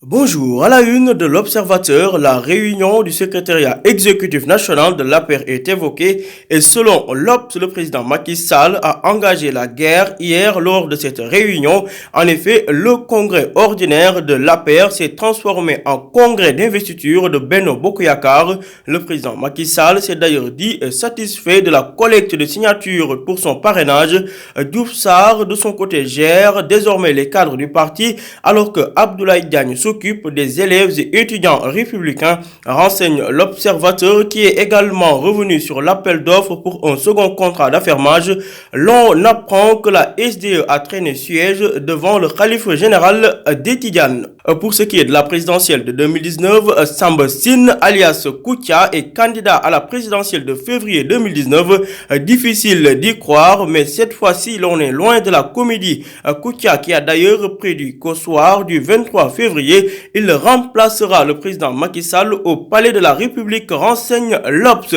Bonjour, à la une de l'Observateur, la réunion du secrétariat exécutif national de l'APR est évoquée et selon l'Obs, le président Macky Sall a engagé la guerre hier lors de cette réunion. En effet, le congrès ordinaire de l'APR s'est transformé en congrès d'investiture de Benno Bokk Yakaar. Le président Macky Sall s'est d'ailleurs dit satisfait de la collecte de signatures pour son parrainage. Diouf Sarr, de son côté, gère désormais les cadres du parti alors que Abdoulaye Diagne s'occupe des élèves et étudiants républicains, renseigne l'Observateur qui est également revenu sur l'appel d'offres pour un second contrat d'affermage. L'on apprend que la SDE a traîné siège devant le khalife général des Tidianes. Pour ce qui est de la présidentielle de 2019, Samba Sine alias Kouthia est candidat à la présidentielle de février 2019. Difficile d'y croire, mais cette fois-ci l'on est loin de la comédie. Kouthia qui a d'ailleurs prédit qu'au soir du 23 février, il remplacera le président Macky Sall au palais de la République, renseigne l'Obs.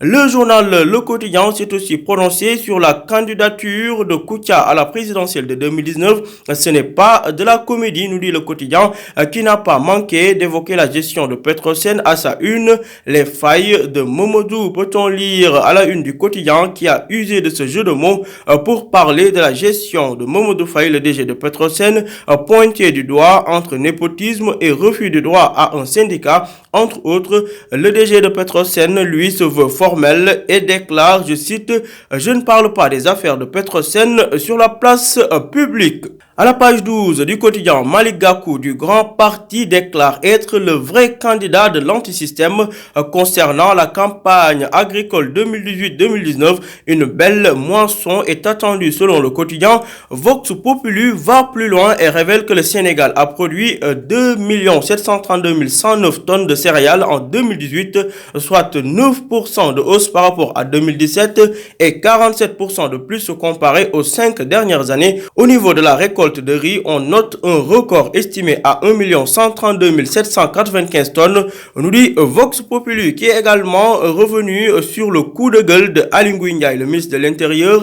Le journal Le Quotidien s'est aussi prononcé sur la candidature de Kouthia à la présidentielle de 2019. Ce n'est pas de la comédie, nous dit Le Quotidien, qui n'a pas manqué d'évoquer la gestion de Petrosen à sa une. Les failles de Momodou, peut-on lire à la une du Quotidien, qui a usé de ce jeu de mots pour parler de la gestion de Momodou Faye, le DG de Petrosen, pointé du doigt entre népotisme et refus de droit à un syndicat. Entre autres, le DG de Petrosen, lui, se veut formel et déclare, je cite, « Je ne parle pas des affaires de Petrosen sur la place publique ». À la page 12 du quotidien, Malick Gakou du Grand Parti déclare être le vrai candidat de l'antisystème concernant la campagne agricole 2018-2019. Une belle moisson est attendue selon le quotidien. Vox Populi va plus loin et révèle que le Sénégal a produit 2 732 109 tonnes de céréales en 2018, soit 9% de hausse par rapport à 2017 et 47% de plus comparé aux 5 dernières années. Au niveau de la récolte de riz, on note un record estimé à 1 132 795 tonnes, nous dit Vox Populi, qui est également revenu sur le coup de gueule de Aly Ngouille Ndiaye, le ministre de l'Intérieur,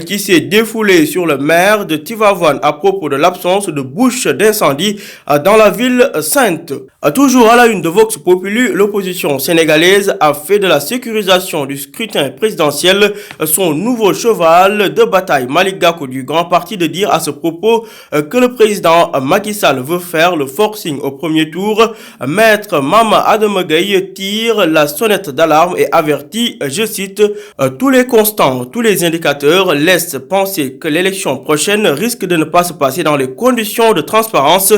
qui s'est défoulé sur le maire de Tivaouane à propos de l'absence de bouche d'incendie dans la ville sainte. Toujours à la une de Vox Populi, l'opposition sénégalaise a fait de la sécurisation du scrutin présidentiel son nouveau cheval de bataille. Malick Gakou du Grand Parti de dire à ce propos que le président Macky Sall veut faire le forcing au premier tour. Maître Mama Adama Gueye tire la sonnette d'alarme et avertit, je cite, tous les constants, tous les indicateurs laissent penser que l'élection prochaine risque de ne pas se passer dans les conditions de transparence.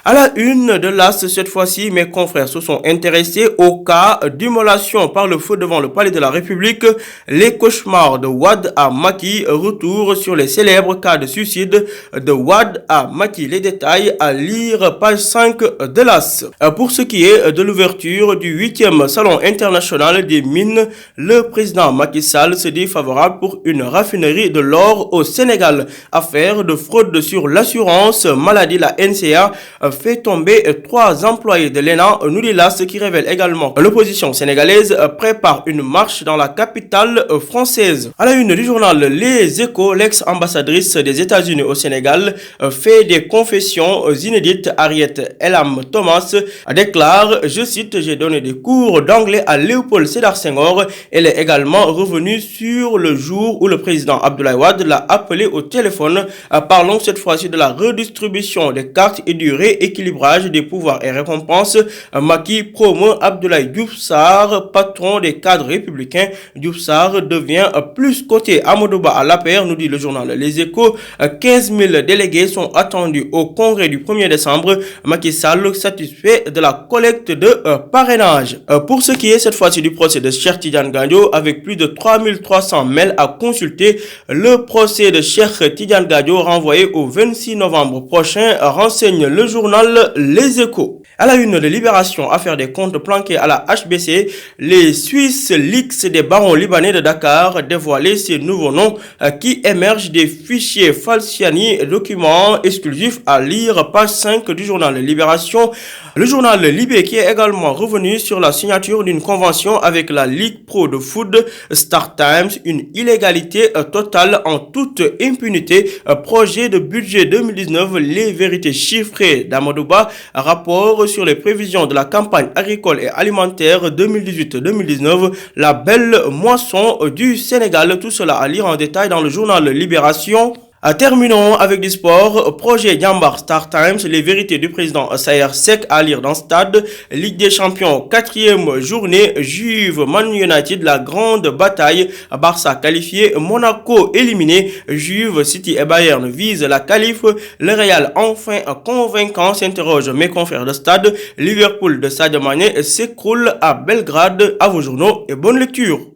À la une de l'As, cette fois-ci, mes confrères se sont intéressés au cas d'immolation par le feu devant le palais de la République. Les cauchemars de Wade à Macky, retour sur les célèbres cas de suicide de Wade à Macky. Les détails à lire page 5 de l'As. Pour ce qui est de l'ouverture du 8e Salon international des mines, le président Macky Sall se dit favorable pour une raffinerie de l'or au Sénégal. Affaire de fraude sur l'assurance maladie, la NCA fait tomber 3 employés de l'ENA, nous dit l'As, qui révèle également que l'opposition sénégalaise prépare une marche dans la capitale française. À la une du journal Les Échos, l'ex-ambassadrice des États-Unis au Sénégal fait des confessions inédites. Harriet Elam Thomas déclare, je cite, j'ai donné des cours d'anglais à Léopold Sédar Senghor. Elle est également revenue sur le jour où le président Abdoulaye Wade l'a appelé au téléphone. Parlons cette fois-ci de la redistribution des cartes et du rééquilibrage des pouvoirs et récompenses. Macky promeut Abdoulaye Diouf Sarr, patron des cadres républicains. Diouf Sarr devient plus coté Amadou Ba à l'APR, nous dit le journal Les Échos. 15 000 délégués sont attendus au congrès du 1er décembre. Macky Sall satisfait de la collecte de parrainage. Pour ce qui est cette fois-ci du procès de Cheikh Tidiane Gadio, avec plus de 3300 mails à consulter, le procès de Cheikh Tidiane Gadio renvoyé au 26 novembre prochain, renseigne le journal Les Échos. À la une de Libération, affaire des comptes planqués à la HBC, les Suisses Leaks des barons libanais de Dakar dévoilé ces nouveaux noms qui émergent des fichiers Falciani, documents exclusifs à lire, page 5 du journal Libération. Le journal Libé qui est également revenu sur la signature d'une convention avec la Ligue Pro de Foot Star Times, une illégalité totale en toute impunité. Projet de budget 2019, les vérités chiffrées d'Amad Amadouba, rapport sur les prévisions de la campagne agricole et alimentaire 2018-2019, la belle moisson du Sénégal. Tout cela à lire en détail dans le journal Libération. Terminons avec du sport. Projet Diambar Star Times, les vérités du président Sayer Sek à lire dans Stade. Ligue des champions, quatrième journée. Juve, Man United, la grande bataille. Barça qualifié, Monaco éliminé. Juve, City et Bayern visent la qualif. Le Real enfin convaincant, s'interroge mes confrères de Stade. Liverpool de Sadio Mané s'écroule à Belgrade. À vos journaux et bonne lecture.